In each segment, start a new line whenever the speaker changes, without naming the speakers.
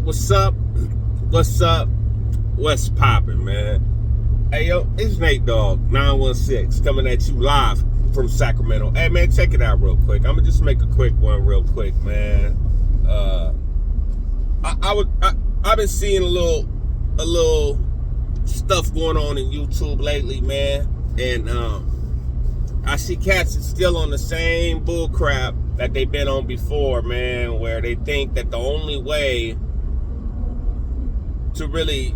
What's up? What's up? What's poppin', man? Hey, yo, it's Nate Dogg 916 coming at you live from Sacramento. Hey, man, check it out real quick. I'm gonna just make a quick one real quick, man. I've been seeing a little stuff going on in YouTube lately, man, and I see cats is still on the same bull crap that they've been on before, man, where they think that the only way to really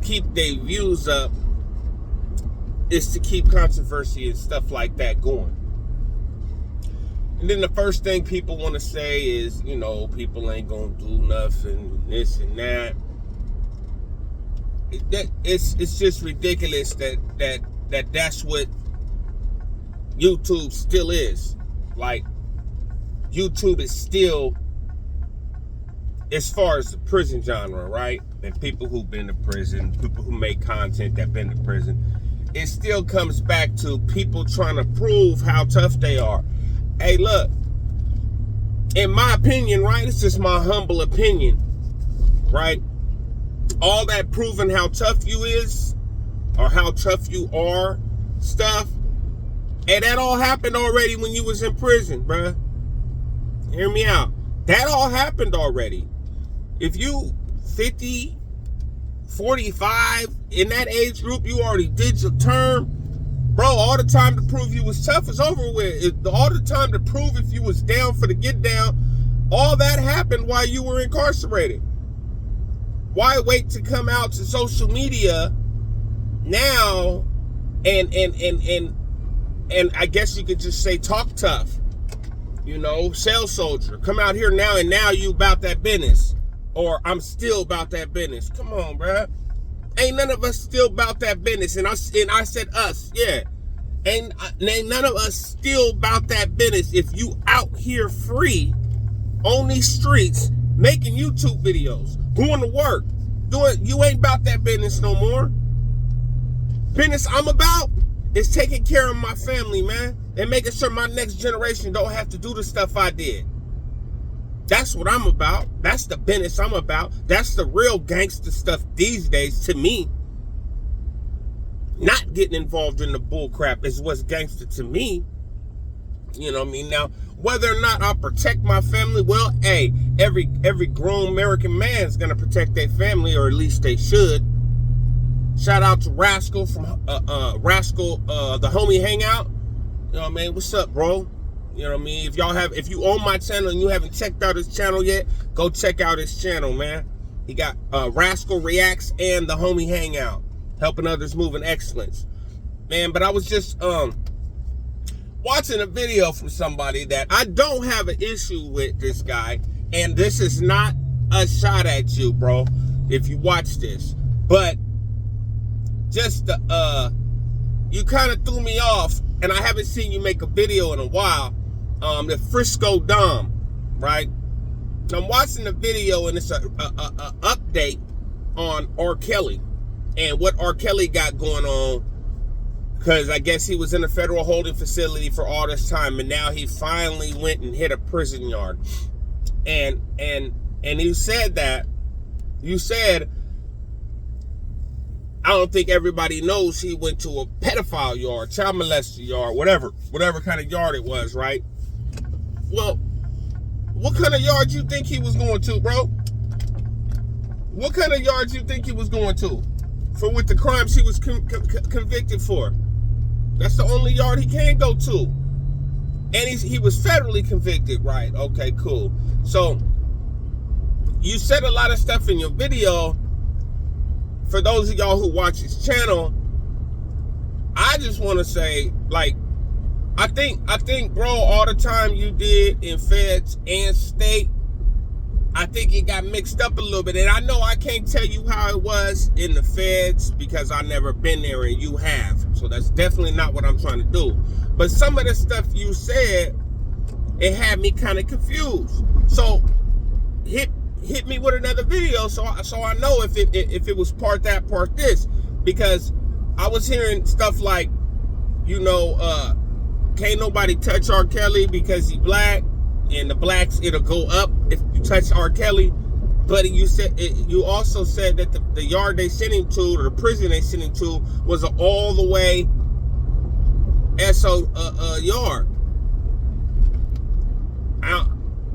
keep their views up is to keep controversy and stuff like that going. And then the first thing people want to say is, you know, people ain't gonna do nothing, this and that. It's just ridiculous that's what YouTube still is. Like, YouTube is still, as far as the prison genre, right? And people who've been to prison, people who make content that been to prison, it still comes back to people trying to prove how tough they are. Hey, look, in my opinion, right? It's just my humble opinion, right? All that proving how tough you is or how tough you are stuff, and that all happened already when you was in prison, bruh. Hear me out. That all happened already. If you 50, 45, in that age group, you already did your term. Bro, all the time to prove you was tough is over with. All the time to prove if you was down for the get down, all that happened while you were incarcerated. Why wait to come out to social media now and I guess you could just say talk tough, you know, shell soldier. Come out here now and now you about that business. Or I'm still about that business. Come on, bruh. Ain't none of us still about that business. And I said us, yeah. Ain't none of us still about that business if you out here free on these streets making YouTube videos, going to work, you ain't about that business no more. Business I'm about is taking care of my family, man, and making sure my next generation don't have to do the stuff I did. That's what I'm about. That's the business I'm about. That's the real gangster stuff these days to me. Not getting involved in the bull crap is what's gangster to me. You know what I mean? Now, whether or not I protect my family, well, hey, every grown American man is gonna protect their family, or at least they should. Shout out to Rascal from the Homie Hangout. You know what I mean? What's up, bro? You know what I mean? If you own my channel and you haven't checked out his channel yet, go check out his channel, man. He got Rascal Reacts and the Homie Hangout, helping others move in excellence. Man, but I was just watching a video from somebody that I don't have an issue with this guy, and this is not a shot at you, bro, if you watch this. But just you kind of threw me off, and I haven't seen you make a video in a while. The Frisco Dom, right? I'm watching the video, and it's a update on R. Kelly and what R. Kelly got going on, because I guess he was in a federal holding facility for all this time, and now he finally went and hit a prison yard. And you said I don't think everybody knows he went to a pedophile yard, child molester yard, whatever kind of yard it was, right? Well, what kind of yard you think he was going to, bro? What kind of yard you think he was going to? For with the crimes he was convicted for. That's the only yard he can go to. And he was federally convicted, right? Okay, cool. So, you said a lot of stuff in your video. For those of y'all who watch his channel, I just want to say, like, I think, bro, all the time you did in feds and state, I think it got mixed up a little bit. And I know I can't tell you how it was in the feds because I've never been there and you have. So that's definitely not what I'm trying to do. But some of the stuff you said, it had me kind of confused. So hit me with another video so I know if it was part that, part this. Because I was hearing stuff like, you know, can't nobody touch R. Kelly because he black. and the blacks, it'll go up if you touch R. Kelly. But you also said that the yard they sent him to, or the prison they sent him to, was an all the way SO yard.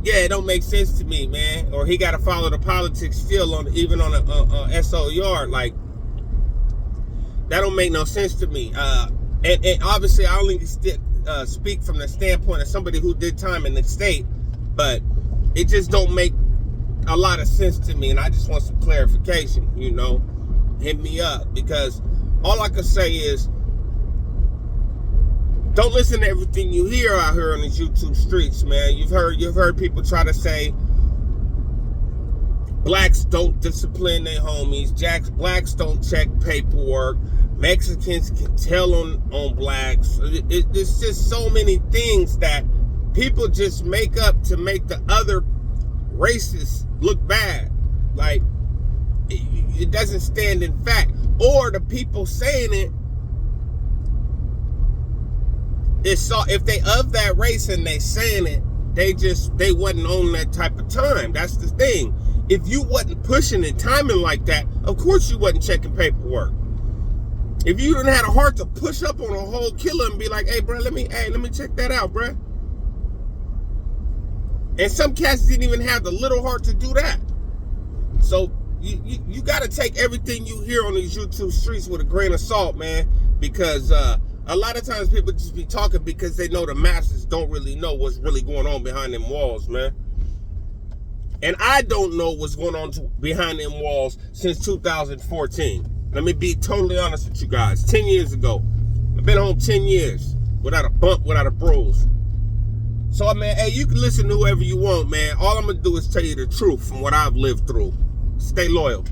Yeah, it don't make sense to me, man. Or he got to follow the politics still on even on a SO yard. Like, that don't make no sense to me. And obviously, I only speak from the standpoint of somebody who did time in the state, but it just don't make a lot of sense to me, and I just want some clarification. Hit me up, because all I can say is, don't listen to everything you hear out here on these YouTube streets, man. You've heard people try to say blacks don't discipline their homies, blacks don't check paperwork, Mexicans can tell on blacks. It's just so many things that people just make up to make the other racists look bad. Like, it doesn't stand in fact. Or the people saying it, if they of that race and they saying it, they wasn't on that type of time. That's the thing. If you wasn't pushing and timing like that, of course you wasn't checking paperwork. If you didn't have a heart to push up on a whole killer and be like, hey bro, let me check that out, bro. And some cats didn't even have the little heart to do that. So you got to take everything you hear on these YouTube streets with a grain of salt, man, because a lot of times people just be talking because they know the masses don't really know what's really going on behind them walls, man. And I don't know what's going on behind them walls since 2014. Let me be totally honest with you guys. 10 years ago. I've been home 10 years without a bump, without a bruise. So, I mean, hey, you can listen to whoever you want, man. All I'm going to do is tell you the truth from what I've lived through. Stay loyal.